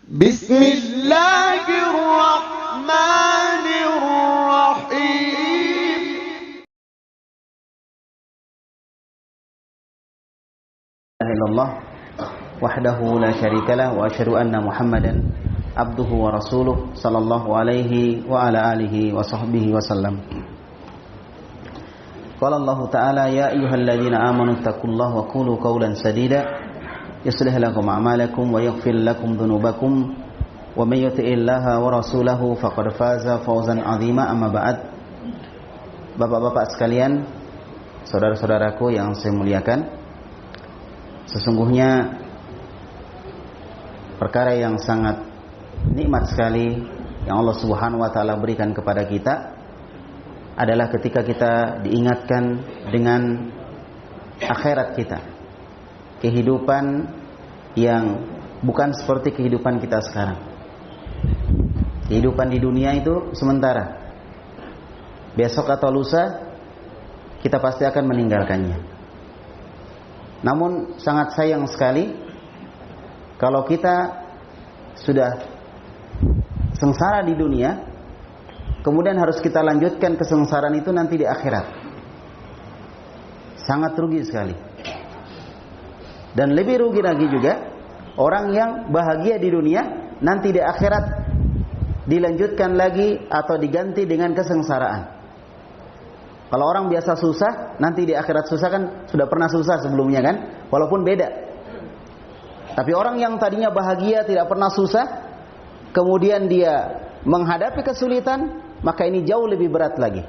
Bismillahirrahmanirrahim. Alhamdulillah wahdahu la syarikalah wa asyhadu anna Muhammadan abduhu wa rasuluh sallallahu alaihi wa ala alihi wa sahbihi wa sallam. Qala Allah Ta'ala ya ayyuhalladzina amanu taqullaha wa qulu qawlan sadida yuslih lakum a'malakum wa yaghfir lakum dhunubakum wa may yuti'illaha wa rasulahu faqad faza fawzan 'azima. Amma ba'd. Bapak-bapak sekalian, saudara-saudaraku yang saya muliakan, sesungguhnya perkara yang sangat nikmat sekali yang Allah Subhanahu wa taala berikan kepada kita adalah ketika kita diingatkan dengan akhirat kita. Kehidupan yang bukan seperti kehidupan kita sekarang. Kehidupan di dunia itu sementara. Besok atau lusa kita pasti akan meninggalkannya. Namun sangat sayang sekali kalau kita sudah sengsara di dunia, kemudian harus kita lanjutkan kesengsaraan itu nanti di akhirat. Sangat rugi sekali. Dan lebih rugi lagi juga orang yang bahagia di dunia, nanti di akhirat dilanjutkan lagi atau diganti dengan kesengsaraan. Kalau orang biasa susah, nanti di akhirat susah kan sudah pernah susah sebelumnya kan, walaupun beda. Tapi orang yang tadinya bahagia tidak pernah susah, kemudian dia menghadapi kesulitan, maka ini jauh lebih berat lagi.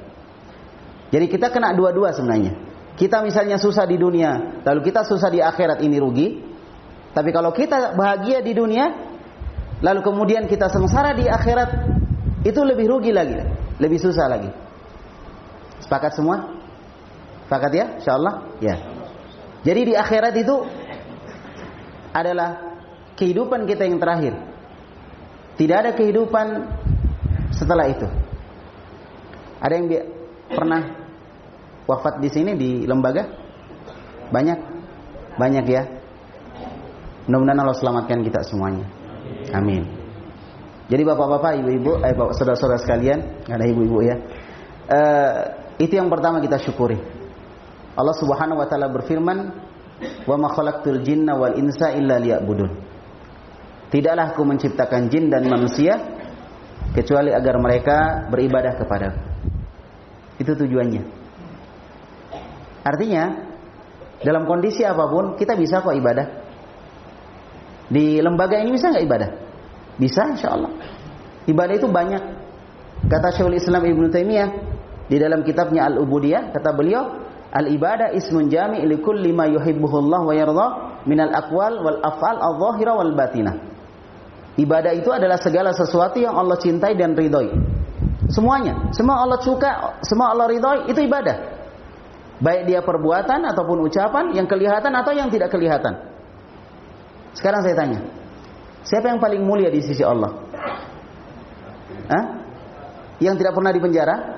Jadi kita kena dua-dua sebenarnya. Kita misalnya susah di dunia, lalu kita susah di akhirat, ini rugi. Tapi kalau kita bahagia di dunia, lalu kemudian kita sengsara di akhirat, itu lebih rugi lagi, lebih susah lagi. Sepakat semua? Sepakat ya? Insyaallah? Ya. Jadi di akhirat itu adalah kehidupan kita yang terakhir. Tidak ada kehidupan setelah itu. Ada yang pernah wafat di sini di lembaga? Banyak? Banyak ya. Mudah-mudahan Allah selamatkan kita semuanya. Amin. Jadi bapak-bapak, ibu-ibu, saudara-saudara sekalian, nggak ada ibu-ibu ya. Itu yang pertama kita syukuri. Allah Subhanahu wa taala berfirman, "Wa ma khalaqtul jinna wal insa illa liya'budun." Tidaklah aku menciptakan jin dan manusia kecuali agar mereka beribadah kepadaku. Itu tujuannya. Artinya, dalam kondisi apapun kita bisa kok ibadah. Di lembaga ini bisa nggak ibadah? Bisa, insyaallah. Ibadah itu banyak. Kata Syekhul Islam Ibnu Taimiyah di dalam kitabnya Al-Ubudiyah, kata beliau, al-ibadah ismun jami' li kulli ma yuhibbuhullah wa yarda minal aqwal wal af'al adh-dhahira wal batinah. Ibadah itu adalah segala sesuatu yang Allah cintai dan ridhoi. Semuanya, semua Allah suka, semua Allah ridhoi, itu ibadah. Baik dia perbuatan ataupun ucapan yang kelihatan atau yang tidak kelihatan. Sekarang saya tanya, siapa yang paling mulia di sisi Allah? Hah? Yang tidak pernah dipenjara?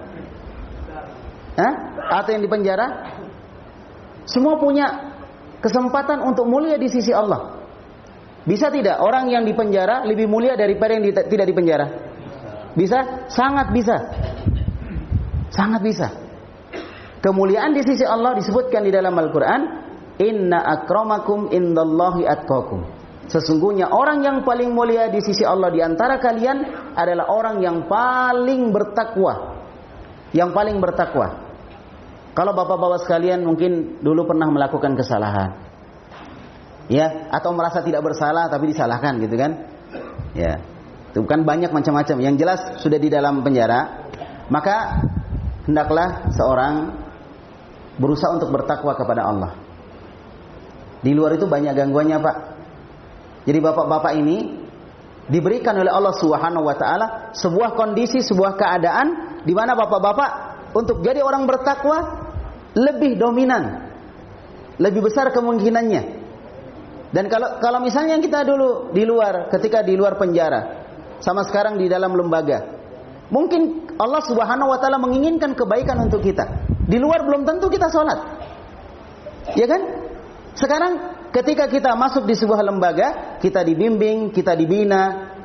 Hah? Atau yang dipenjara? Semua punya kesempatan untuk mulia di sisi Allah. Bisa tidak orang yang dipenjara lebih mulia daripada yang tidak dipenjara? Bisa? Sangat bisa. Sangat bisa. Kemuliaan di sisi Allah disebutkan di dalam Al-Quran, inna akramakum indallahi atqakum. Sesungguhnya orang yang paling mulia di sisi Allah di antara kalian adalah orang yang paling bertakwa. Yang paling bertakwa. Kalau bapak-bapak sekalian mungkin dulu pernah melakukan kesalahan, ya, atau merasa tidak bersalah tapi disalahkan gitu kan, ya, itu kan banyak macam-macam. Yang jelas sudah di dalam penjara, maka hendaklah seorang berusaha untuk bertakwa kepada Allah. Di luar itu banyak gangguannya, Pak. Jadi bapak-bapak ini diberikan oleh Allah Subhanahu wa taala sebuah kondisi, sebuah keadaan di mana bapak-bapak untuk jadi orang bertakwa lebih dominan, lebih besar kemungkinannya. Dan kalau misalnya kita dulu di luar, ketika di luar penjara, sama sekarang di dalam lembaga, mungkin Allah Subhanahu wa taala menginginkan kebaikan untuk kita. Di luar belum tentu kita sholat, ya kan? Sekarang ketika kita masuk di sebuah lembaga, kita dibimbing, kita dibina,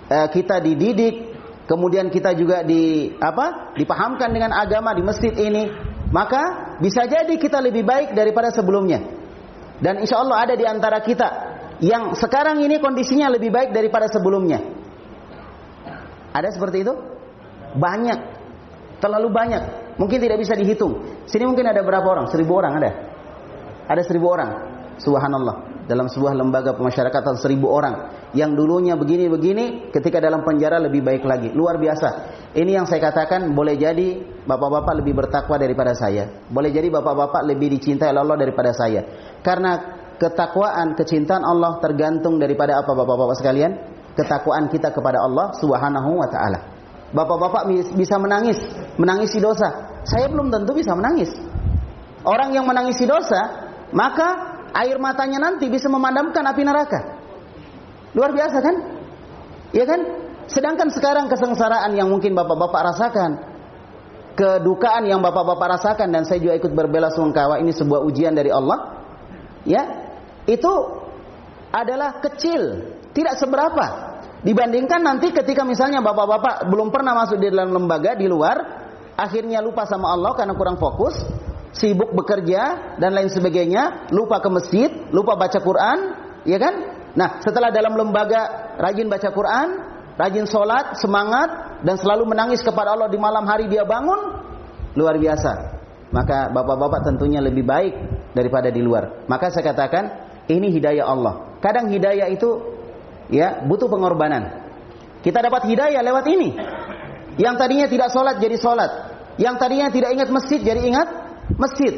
kita dididik, kemudian kita juga dipahamkan dengan agama di masjid ini, maka bisa jadi kita lebih baik daripada sebelumnya. Dan insya Allah ada di antara kita yang sekarang ini kondisinya lebih baik daripada sebelumnya. Ada seperti itu? Banyak, terlalu banyak. Mungkin tidak bisa dihitung. Sini mungkin ada berapa orang? 1000 orang ada? Ada 1000 orang. Subhanallah. Dalam sebuah lembaga pemasyarakatan 1000 orang. Yang dulunya begini-begini, ketika dalam penjara lebih baik lagi. Luar biasa. Ini yang saya katakan, boleh jadi bapak-bapak lebih bertakwa daripada saya. Boleh jadi bapak-bapak lebih dicintai oleh Allah daripada saya. Karena ketakwaan, kecintaan Allah tergantung daripada apa bapak-bapak sekalian? Ketakwaan kita kepada Allah Subhanahu wa ta'ala. Bapak-bapak bisa menangisi dosa. Saya belum tentu bisa menangis. Orang yang menangisi dosa, maka air matanya nanti bisa memadamkan api neraka. Luar biasa kan? Iya kan? Sedangkan sekarang kesengsaraan yang mungkin bapak-bapak rasakan, kedukaan yang bapak-bapak rasakan, dan saya juga ikut berbelasungkawa, ini sebuah ujian dari Allah. Ya, itu adalah kecil, tidak seberapa dibandingkan nanti ketika misalnya bapak-bapak belum pernah masuk di dalam lembaga di luar, akhirnya lupa sama Allah karena kurang fokus, sibuk bekerja dan lain sebagainya, lupa ke masjid, lupa baca Quran, ya kan? Nah, setelah dalam lembaga rajin baca Quran, rajin sholat, semangat, dan selalu menangis kepada Allah di malam hari dia bangun, luar biasa. Maka bapak-bapak tentunya lebih baik daripada di luar. Maka saya katakan, ini hidayah Allah. Kadang hidayah itu butuh pengorbanan. Kita dapat hidayah lewat ini. Yang tadinya tidak sholat jadi sholat. Yang tadinya tidak ingat masjid jadi ingat masjid.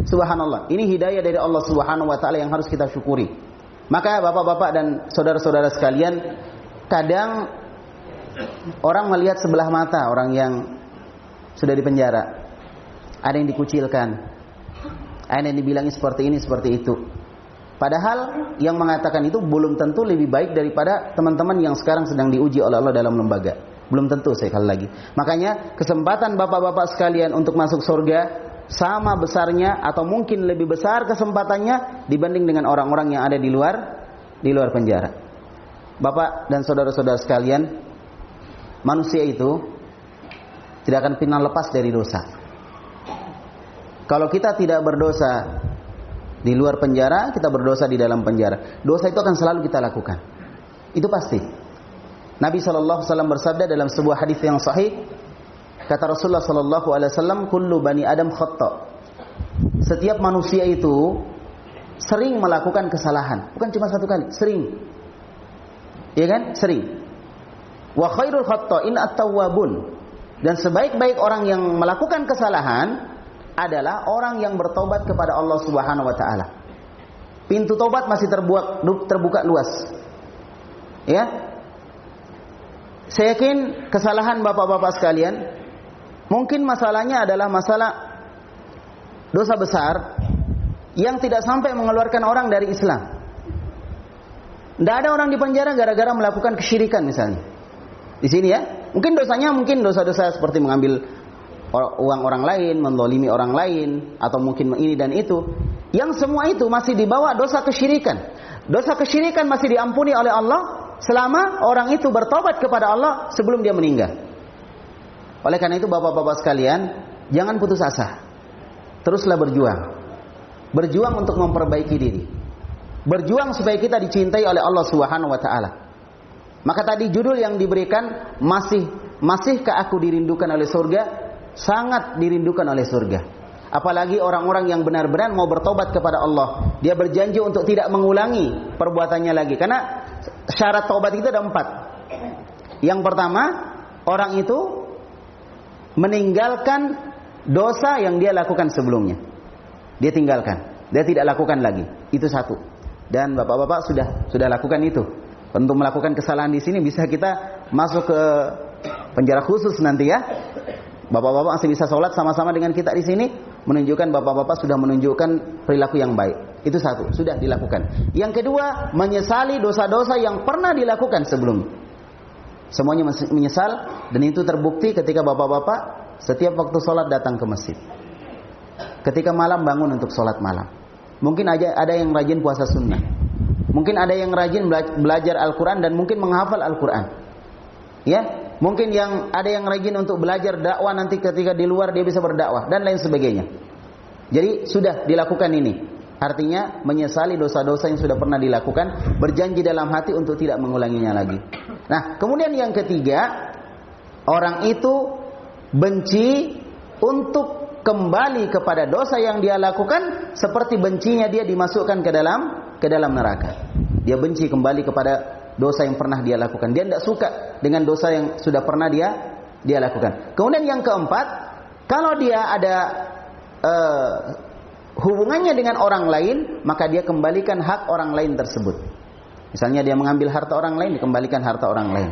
Subhanallah. Ini hidayah dari Allah Subhanahu wa ta'ala yang harus kita syukuri. Maka bapak-bapak dan saudara-saudara sekalian, kadang orang melihat sebelah mata orang yang sudah dipenjara. Ada yang dikucilkan, ada yang dibilangi seperti ini, seperti itu. Padahal yang mengatakan itu belum tentu lebih baik daripada teman-teman yang sekarang sedang diuji oleh Allah dalam lembaga. Belum tentu, sekali lagi. Makanya kesempatan bapak-bapak sekalian untuk masuk surga sama besarnya atau mungkin lebih besar kesempatannya dibanding dengan orang-orang yang ada di luar penjara. Bapak dan saudara-saudara sekalian, manusia itu tidak akan pernah lepas dari dosa. Kalau kita tidak berdosa di luar penjara, kita berdosa di dalam penjara. Dosa itu akan selalu kita lakukan. Itu pasti. Nabi SAW bersabda dalam sebuah hadis yang sahih, kata Rasulullah SAW, kullu bani Adam khata. Setiap manusia itu sering melakukan kesalahan. Bukan cuma satu kali, sering. Iya kan? Sering. Wa khairul khata'in at-tawwabun. Dan sebaik-baik orang yang melakukan kesalahan adalah orang yang bertobat kepada Allah Subhanahu wa ta'ala. Pintu tobat masih terbuka luas. Ya. Saya yakin kesalahan bapak-bapak sekalian, mungkin masalahnya adalah masalah dosa besar yang tidak sampai mengeluarkan orang dari Islam. Tidak ada orang di penjara gara-gara melakukan kesyirikan misalnya. Di sini ya, mungkin dosanya dosa-dosa seperti mengambil uang orang lain, menzalimi orang lain, atau mungkin ini dan itu. Yang semua itu masih dibawa dosa kesyirikan. Dosa kesyirikan masih diampuni oleh Allah selama orang itu bertobat kepada Allah sebelum dia meninggal. Oleh karena itu bapak-bapak sekalian, jangan putus asa. Teruslah berjuang. Berjuang untuk memperbaiki diri. Berjuang supaya kita dicintai oleh Allah Subhanahu wa ta'ala. Maka tadi judul yang diberikan, masihkah aku dirindukan oleh surga? Sangat dirindukan oleh surga. Apalagi orang-orang yang benar-benar mau bertobat kepada Allah. Dia berjanji untuk tidak mengulangi perbuatannya lagi. Karena syarat taubat itu ada 4. Yang pertama, orang itu meninggalkan dosa yang dia lakukan sebelumnya. Dia tinggalkan. Dia tidak lakukan lagi. Itu satu. Dan bapak-bapak sudah lakukan itu. Untuk melakukan kesalahan di sini bisa kita masuk ke penjara khusus nanti ya. Bapak-bapak masih bisa sholat sama-sama dengan kita di sini, menunjukkan bapak-bapak sudah menunjukkan perilaku yang baik. Itu satu, sudah dilakukan. Yang kedua, menyesali dosa-dosa yang pernah dilakukan sebelum. Semuanya menyesal, dan itu terbukti ketika bapak-bapak setiap waktu sholat datang ke masjid. Ketika malam bangun untuk sholat malam. Mungkin ada yang rajin puasa sunnah. Mungkin ada yang rajin belajar Al-Quran dan mungkin menghafal Al-Quran. Ya, mungkin ada yang rajin untuk belajar dakwah, nanti ketika di luar dia bisa berdakwah dan lain sebagainya. Jadi sudah dilakukan ini. Artinya menyesali dosa-dosa yang sudah pernah dilakukan, berjanji dalam hati untuk tidak mengulanginya lagi. Nah, kemudian yang ketiga, orang itu benci untuk kembali kepada dosa yang dia lakukan seperti bencinya dia dimasukkan ke dalam neraka. Dia benci kembali kepada dosa yang pernah dia lakukan. Dia tidak suka dengan dosa yang sudah pernah dia lakukan. Kemudian yang keempat, kalau dia ada hubungannya dengan orang lain, maka dia kembalikan hak orang lain tersebut. Misalnya dia mengambil harta orang lain, dikembalikan harta orang lain.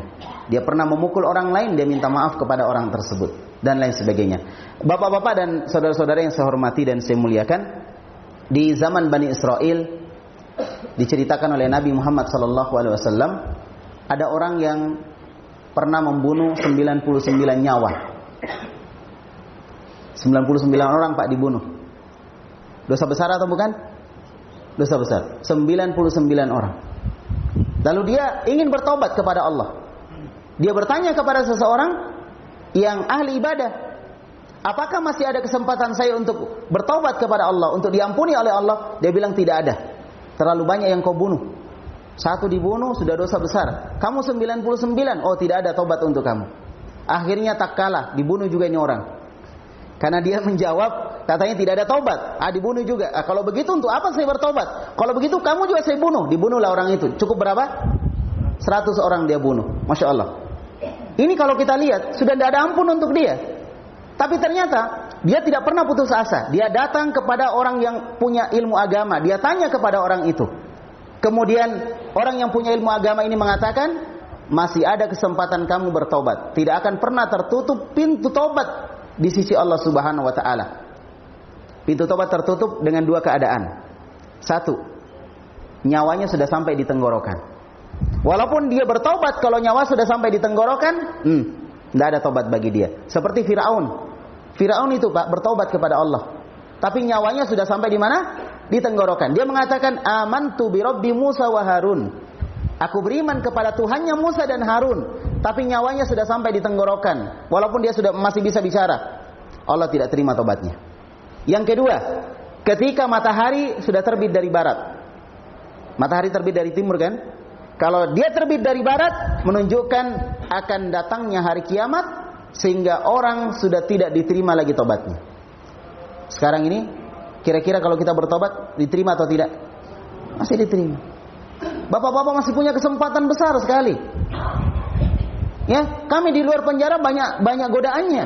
Dia pernah memukul orang lain, dia minta maaf kepada orang tersebut, dan lain sebagainya. Bapak-bapak dan saudara-saudara yang saya hormati dan saya muliakan, di zaman Bani Israel diceritakan oleh Nabi Muhammad SAW, ada orang yang pernah membunuh 99 nyawa. 99 orang Pak dibunuh. Dosa besar atau bukan? Dosa besar. 99 orang. Lalu dia ingin bertobat kepada Allah. Dia bertanya kepada seseorang yang ahli ibadah, apakah masih ada kesempatan saya untuk bertobat kepada Allah, untuk diampuni oleh Allah? Dia bilang tidak ada. Terlalu banyak yang kau bunuh. Satu dibunuh sudah dosa besar. Kamu 99, oh tidak ada tobat untuk kamu. Akhirnya tak kalah, dibunuh juga ini orang. Karena dia menjawab, katanya tidak ada tobat. Dibunuh juga. Kalau begitu untuk apa saya bertobat? Kalau begitu kamu juga saya bunuh. Dibunuhlah orang itu. Cukup berapa? 100 orang dia bunuh. Masya Allah. Ini kalau kita lihat, sudah tidak ada ampun untuk dia. Tapi ternyata, dia tidak pernah putus asa. Dia datang kepada orang yang punya ilmu agama. Dia tanya kepada orang itu. Kemudian, orang yang punya ilmu agama ini mengatakan, masih ada kesempatan kamu bertobat. Tidak akan pernah tertutup pintu tobat di sisi Allah Subhanahu wa ta'ala. Pintu tobat tertutup dengan dua keadaan. Satu, nyawanya sudah sampai di tenggorokan. Walaupun dia bertobat, kalau nyawa sudah sampai di tenggorokan, tidak ada tobat bagi dia. Seperti Firaun. Firaun itu Pak bertobat kepada Allah, tapi nyawanya sudah sampai di mana? Di tenggorokan. Dia mengatakan, amantu bi Rabbi Musa wa Harun. Aku beriman kepada Tuhannya Musa dan Harun, tapi nyawanya sudah sampai di tenggorokan. Walaupun dia sudah masih bisa bicara, Allah tidak terima tobatnya. Yang kedua, ketika matahari sudah terbit dari barat. Matahari terbit dari timur kan? Kalau dia terbit dari barat, menunjukkan akan datangnya hari kiamat, sehingga orang sudah tidak diterima lagi tobatnya. Sekarang ini, kira-kira kalau kita bertobat, diterima atau tidak? Masih diterima. Bapak-bapak masih punya kesempatan besar sekali. Ya, kami di luar penjara banyak godaannya.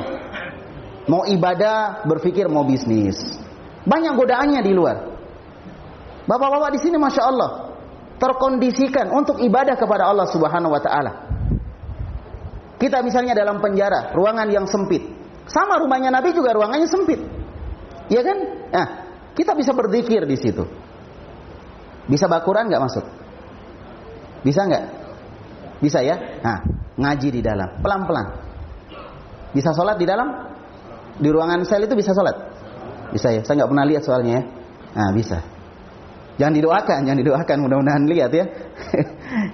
Mau ibadah, berpikir mau bisnis. Banyak godaannya di luar. Bapak-bapak di sini Masya Allah terkondisikan untuk ibadah kepada Allah Subhanahu wa ta'ala. Kita misalnya dalam penjara, ruangan yang sempit. Sama rumahnya Nabi juga ruangannya sempit. Iya kan? Nah, kita bisa berzikir di situ. Bisa bakuran nggak masuk? Bisa nggak? Bisa ya? Nah, ngaji di dalam, pelan-pelan. Bisa sholat di dalam? Di ruangan sel itu bisa sholat? Bisa ya? Saya nggak pernah lihat soalnya ya. Nah, bisa. Jangan didoakan, mudah-mudahan lihat ya.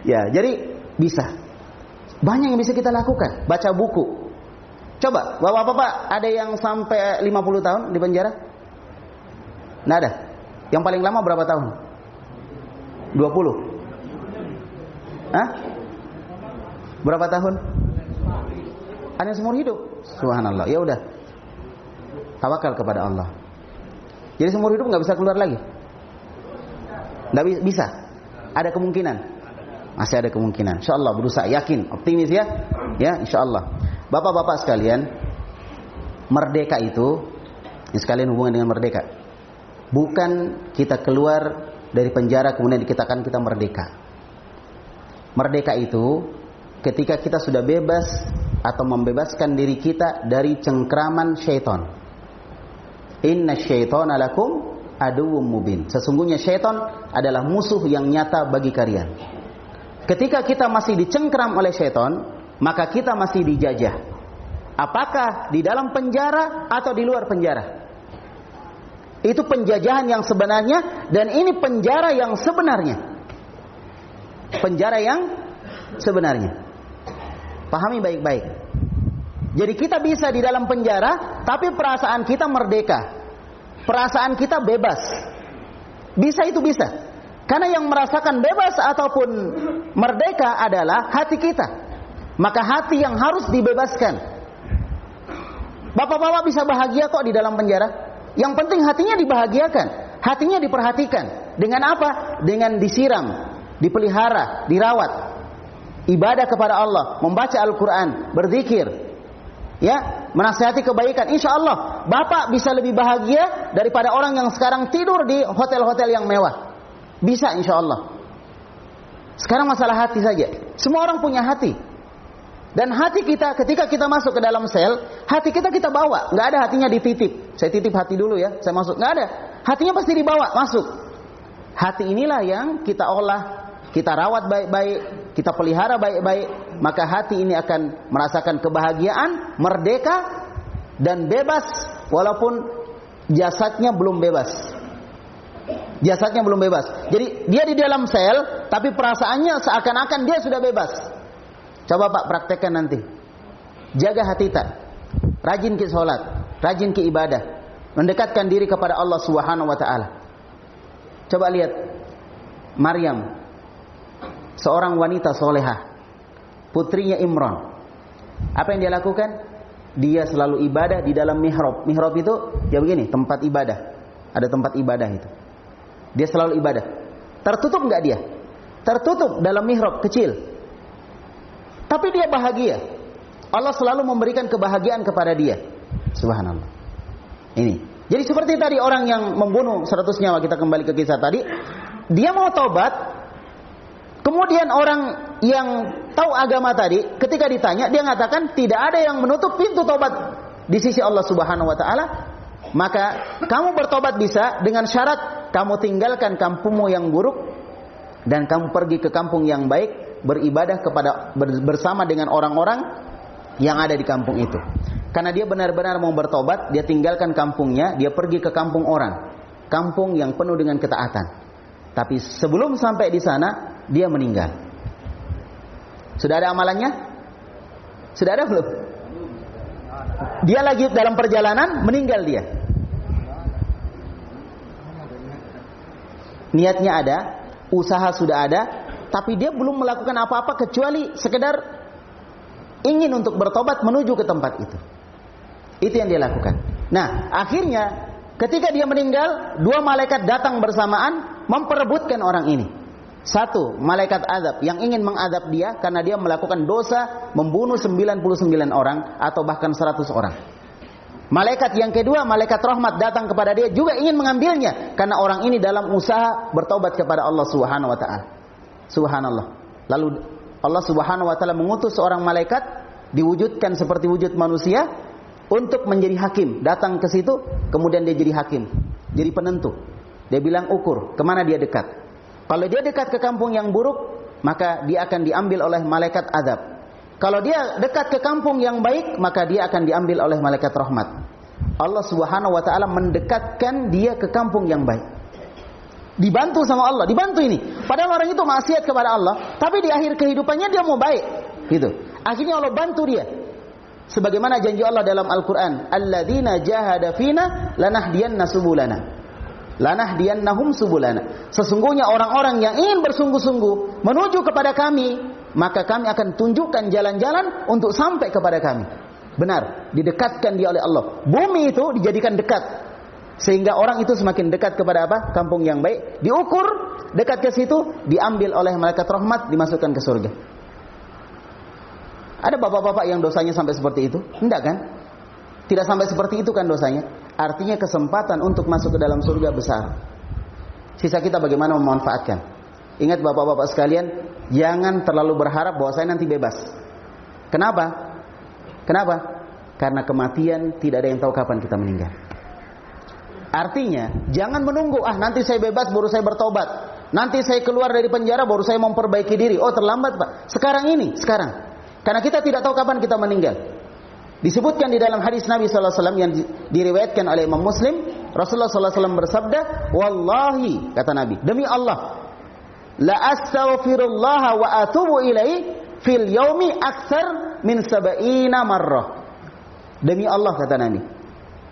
Ya, jadi bisa. Banyak yang bisa kita lakukan. Baca buku. Coba, bapak-bapak ada yang sampai 50 tahun di penjara? Nggak ada. Yang paling lama berapa tahun? 20. Hah? Berapa tahun? Ada seumur hidup. Subhanallah. Ya udah. Tawakal kepada Allah. Jadi seumur hidup nggak bisa keluar lagi. Nggak bisa. Ada kemungkinan. Masih ada kemungkinan. Insyaallah berusaha, yakin, optimis ya. Ya, insyaallah. Bapak-bapak sekalian, merdeka itu, ini sekalian hubungan dengan merdeka. Bukan kita keluar dari penjara kemudian dikatakan kita merdeka. Merdeka itu ketika kita sudah bebas atau membebaskan diri kita dari cengkraman syaitan. Inna syaitana lakum aduwwum mubin. Sesungguhnya syaitan adalah musuh yang nyata bagi kalian. Ketika kita masih dicengkram oleh syaitan, maka kita masih dijajah. Apakah di dalam penjara atau di luar penjara? Itu penjajahan yang sebenarnya, dan ini penjara yang sebenarnya. penjara yang sebenarnya. Pahami baik-baik. Jadi kita bisa di dalam penjara, tapi perasaan kita merdeka. Perasaan kita bebas. Bisa itu bisa. Karena yang merasakan bebas ataupun merdeka adalah hati kita. Maka hati yang harus dibebaskan. Bapak-bapak bisa bahagia kok di dalam penjara. Yang penting hatinya dibahagiakan. Hatinya diperhatikan. Dengan apa? Dengan disiram, dipelihara, dirawat. Ibadah kepada Allah, membaca Al-Quran, berzikir, ya, menasihati kebaikan. Insya Allah, bapak bisa lebih bahagia daripada orang yang sekarang tidur di hotel-hotel yang mewah. Bisa insya Allah. Sekarang masalah hati saja. Semua orang punya hati. Dan hati kita, ketika kita masuk ke dalam sel, hati kita bawa. Nggak ada hatinya dititip. Saya titip hati dulu ya, saya masuk. Nggak ada. Hatinya pasti dibawa, masuk. Hati inilah yang kita olah, kita rawat baik-baik, kita pelihara baik-baik. Maka hati ini akan merasakan kebahagiaan, merdeka, dan bebas. Walaupun jasadnya belum bebas. Jasadnya belum bebas. Jadi dia di dalam sel, tapi perasaannya seakan-akan dia sudah bebas. Coba Pak praktekkan nanti. Jaga hati tak. Rajin ke sholat, rajin ke ibadah, mendekatkan diri kepada Allah Subhanahu wa taala. Coba lihat Maryam, seorang wanita solehah, putrinya Imran. Apa yang dia lakukan? Dia selalu ibadah di dalam mihrab. Mihrab itu ya begini, tempat ibadah. Ada tempat ibadah itu. Dia selalu ibadah. Tertutup enggak dia? Tertutup dalam mihrab kecil. Tapi dia bahagia. Allah selalu memberikan kebahagiaan kepada dia. Subhanallah. Ini. Jadi seperti tadi orang yang membunuh 100 nyawa, kita kembali ke kisah tadi. Dia mau taubat. Kemudian orang yang tahu agama tadi, ketika ditanya, dia mengatakan tidak ada yang menutup pintu taubat di sisi Allah Subhanahu wa taala. Maka kamu bertobat bisa dengan syarat kamu tinggalkan kampungmu yang buruk dan kamu pergi ke kampung yang baik, beribadah bersama dengan orang-orang yang ada di kampung itu. Karena dia benar-benar mau bertobat, dia tinggalkan kampungnya, dia pergi ke kampung orang, kampung yang penuh dengan ketaatan. Tapi sebelum sampai di sana, dia meninggal. Sudah ada amalannya? Sudah ada belum? Dia lagi dalam perjalanan, meninggal dia. Niatnya ada, usaha sudah ada, tapi dia belum melakukan apa-apa kecuali sekedar ingin untuk bertobat menuju ke tempat itu. Itu yang dia lakukan. Nah, akhirnya ketika dia meninggal, 2 malaikat datang bersamaan memperebutkan orang ini. 1, malaikat azab yang ingin mengadab dia karena dia melakukan dosa membunuh 99 orang atau bahkan 100 orang. Malaikat yang kedua, malaikat rahmat datang kepada dia juga ingin mengambilnya karena orang ini dalam usaha bertobat kepada Allah Subhanahu wa taala. Subhanallah. Lalu Allah Subhanahu wa taala mengutus seorang malaikat diwujudkan seperti wujud manusia untuk menjadi hakim. Datang ke situ, kemudian dia jadi hakim, jadi penentu. Dia bilang ukur kemana dia dekat. Kalau dia dekat ke kampung yang buruk, maka dia akan diambil oleh malaikat azab. Kalau dia dekat ke kampung yang baik, maka dia akan diambil oleh malaikat rahmat. Allah Subhanahu wa taala mendekatkan dia ke kampung yang baik. Dibantu sama Allah, dibantu ini. Padahal orang itu maksiat kepada Allah, tapi di akhir kehidupannya dia mau baik, gitu. Akhirnya Allah bantu dia. Sebagaimana janji Allah dalam Al-Qur'an, "Alladzina jahada fina lanahdiyanna subulana." Lanahdiyannahum subulana. Sesungguhnya orang-orang yang ingin bersungguh-sungguh menuju kepada kami, maka kami akan tunjukkan jalan-jalan untuk sampai kepada kami. Benar, didekatkan dia oleh Allah. Bumi itu dijadikan dekat, sehingga orang itu semakin dekat kepada apa? Kampung yang baik. Diukur, dekat ke situ, diambil oleh malaikat rahmat, dimasukkan ke surga. Ada bapak-bapak yang dosanya sampai seperti itu? Enggak kan? Tidak sampai seperti itu kan dosanya. Artinya kesempatan untuk masuk ke dalam surga besar. Sisa kita bagaimana memanfaatkan. Ingat bapak-bapak sekalian, jangan terlalu berharap bahwa saya nanti bebas. Kenapa? Kenapa? Karena kematian tidak ada yang tahu kapan kita meninggal. Artinya, jangan menunggu, nanti saya bebas baru saya bertobat. Nanti saya keluar dari penjara baru saya memperbaiki diri. Oh terlambat Pak. Sekarang ini, sekarang. Karena kita tidak tahu kapan kita meninggal. Disebutkan di dalam hadis Nabi SAW yang diriwayatkan oleh Imam Muslim, Rasulullah SAW bersabda, "Wallahi," kata Nabi, "demi Allah, la astaghfirullah wa atubu ilaihi fil yaumi aktsar min 70 marrah. Demi Allah, kata Nabi,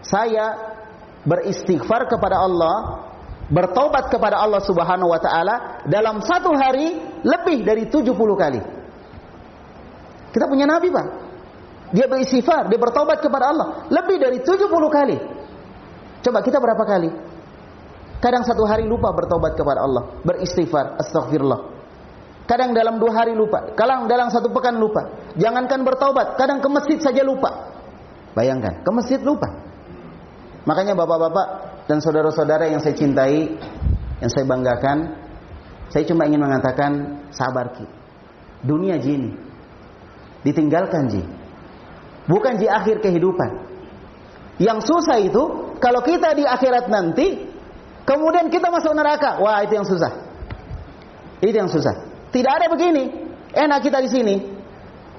saya beristighfar kepada Allah, bertaubat kepada Allah Subhanahu wa taala dalam satu hari lebih dari 70 kali. Kita punya Nabi, Pak. Dia beristighfar, dia bertaubat kepada Allah lebih dari 70 kali. Coba kita berapa kali? Kadang satu hari lupa bertaubat kepada Allah, beristighfar, astagfirullah. Kadang dalam 2 hari lupa, kadang dalam 1 pekan lupa. Jangankan bertaubat, kadang ke masjid saja lupa. Bayangkan, ke masjid lupa. Makanya bapak-bapak dan saudara-saudara yang saya cintai, yang saya banggakan, saya cuma ingin mengatakan, sabar Ki. Dunia jini, ditinggalkan Ji. Bukan Ji akhir kehidupan. Yang susah itu, kalau kita di akhirat nanti, kemudian kita masuk neraka. Wah, itu yang susah. Itu yang susah. Tidak ada begini. Enak kita di sini.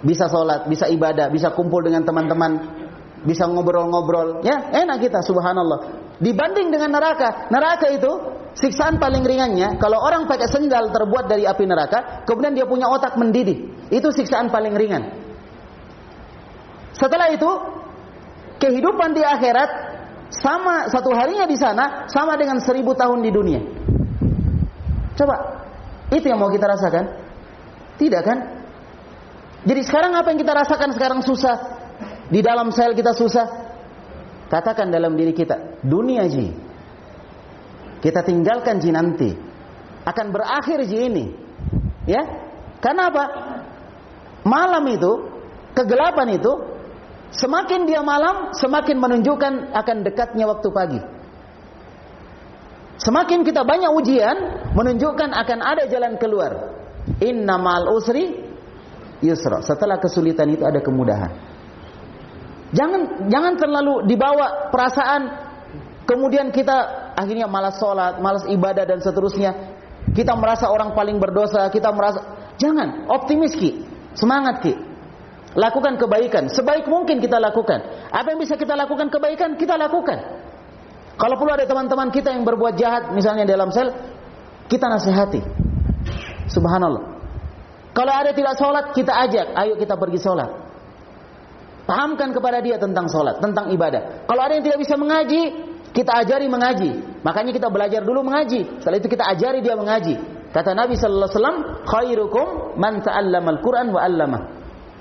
Bisa sholat, bisa ibadah, bisa kumpul dengan teman-teman, bisa ngobrol-ngobrol, ya enak kita, subhanallah. Dibanding dengan neraka, neraka itu siksaan paling ringannya. Kalau orang pakai sendal terbuat dari api neraka, kemudian dia punya otak mendidih, itu siksaan paling ringan. Setelah itu, kehidupan di akhirat sama, satu harinya di sana sama dengan 1000 tahun di dunia. Coba, itu yang mau kita rasakan? Tidak kan? Jadi sekarang apa yang kita rasakan sekarang susah? Di dalam sel kita susah. Katakan dalam diri kita, dunia Ji, kita tinggalkan Ji nanti. Akan berakhir Ji ini. Ya? Karena apa? Malam itu, kegelapan itu, semakin dia malam, semakin menunjukkan akan dekatnya waktu pagi. Semakin kita banyak ujian, menunjukkan akan ada jalan keluar. Inna ma'al usri yusra. Setelah kesulitan itu ada kemudahan. Jangan terlalu dibawa perasaan, kemudian kita akhirnya malas sholat, malas ibadah dan seterusnya. Kita merasa orang paling berdosa, kita merasa. Jangan, optimis Ki, semangat Ki. Lakukan kebaikan, sebaik mungkin kita lakukan. Apa yang bisa kita lakukan kebaikan, kita lakukan. Kalau perlu ada teman-teman kita yang berbuat jahat, misalnya dalam sel, kita nasihati. Subhanallah. Kalau ada tidak sholat, kita ajak, ayo kita pergi sholat. Pahamkan kepada dia tentang sholat, tentang ibadah. Kalau ada yang tidak bisa mengaji, kita ajari mengaji. Makanya kita belajar dulu mengaji. Setelah itu kita ajari dia mengaji. Kata Nabi sallallahu alaihi wasallam, khairukum man ta'allamal Qur'an wa 'allamah.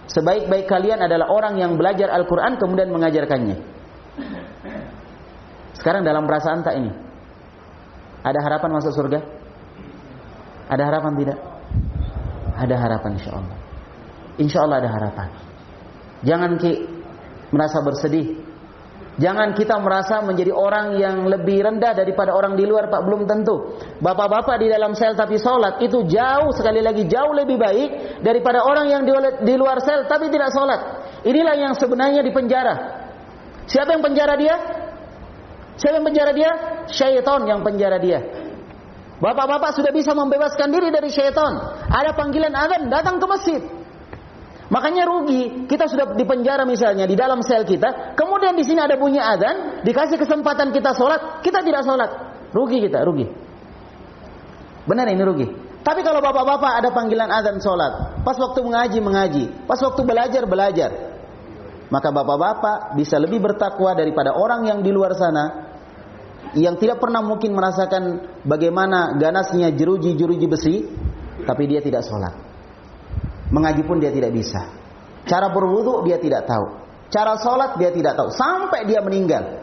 Sebaik-baik kalian adalah orang yang belajar Al-Qur'an kemudian mengajarkannya. Sekarang dalam perasaan tak ini? Ada harapan masuk surga? Ada harapan tidak? Ada harapan insyaallah. Insyaallah ada harapan. Jangan merasa bersedih. Jangan kita merasa menjadi orang yang lebih rendah daripada orang di luar, Pak. Belum tentu. Bapak-bapak di dalam sel tapi sholat, itu jauh, sekali lagi jauh lebih baik daripada orang yang di luar sel tapi tidak sholat. Inilah yang sebenarnya di penjara. Siapa yang penjara dia? Siapa yang penjara dia? Syaitan yang penjara dia. Bapak-bapak sudah bisa membebaskan diri dari syaitan. Ada panggilan azan, datang ke masjid. Makanya rugi, kita sudah di penjara misalnya, di dalam sel kita, kemudian di sini ada bunyi adzan, dikasih kesempatan kita sholat, kita tidak sholat. Rugi kita, rugi. Benar ini rugi. Tapi kalau bapak-bapak ada panggilan adzan sholat, pas waktu mengaji, pas waktu belajar, maka bapak-bapak bisa lebih bertakwa daripada orang yang di luar sana, yang tidak pernah mungkin merasakan bagaimana ganasnya jeruji-jeruji besi, tapi dia tidak sholat. Mengaji pun dia tidak bisa. Cara berwudu dia tidak tahu. Cara sholat dia tidak tahu. Sampai dia meninggal.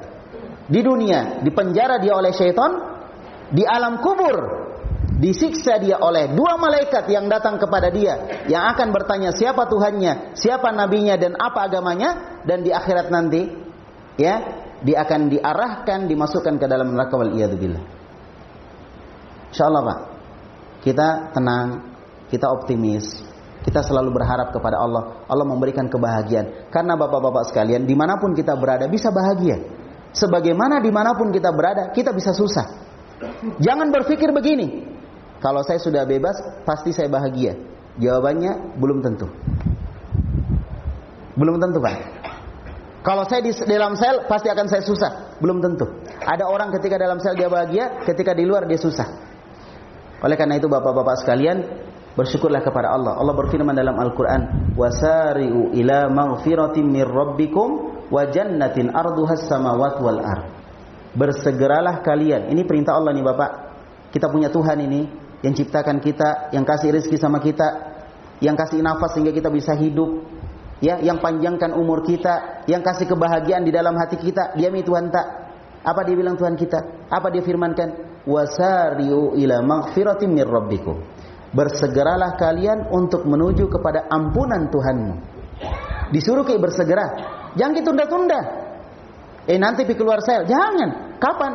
Di dunia, dipenjara dia oleh syaitan. Di alam kubur, disiksa dia oleh 2 malaikat yang datang kepada dia. Yang akan bertanya siapa Tuhannya, siapa nabinya, dan apa agamanya. Dan di akhirat nanti, ya, dia akan diarahkan, dimasukkan ke dalam neraka waliyadzubillah. InsyaAllah Pak, kita tenang, kita optimis. Kita selalu berharap kepada Allah. Allah memberikan kebahagiaan. Karena bapak-bapak sekalian, dimanapun kita berada bisa bahagia. Sebagaimana dimanapun kita berada, kita bisa susah. Jangan berpikir begini, kalau saya sudah bebas, pasti saya bahagia. Jawabannya, belum tentu. Belum tentu Pak. Kalau saya di dalam sel, pasti akan saya susah. Belum tentu. Ada orang ketika dalam sel dia bahagia, ketika di luar dia susah. Oleh karena itu bapak-bapak sekalian, bersyukurlah kepada Allah. Allah berfirman dalam Al-Quran, wasari'u ila maghfiratin mir rabbikum wa jannatin arduhas samawati wal ard. Bersegeralah kalian. Ini perintah Allah nih Bapak. Kita punya Tuhan ini yang ciptakan kita, yang kasih rezeki sama kita, yang kasih nafas sehingga kita bisa hidup, ya, yang panjangkan umur kita, yang kasih kebahagiaan di dalam hati kita. Dia Tuhan tak? Apa dia bilang Tuhan kita? Apa dia firmankan? Wasari'u ila maghfiratin mir rabbikum. Bersegeralah kalian untuk menuju kepada ampunan Tuhanmu. Disuruh kayak bersegera. Jangan ditunda-tunda. Nanti keluar sel. Jangan. Kapan?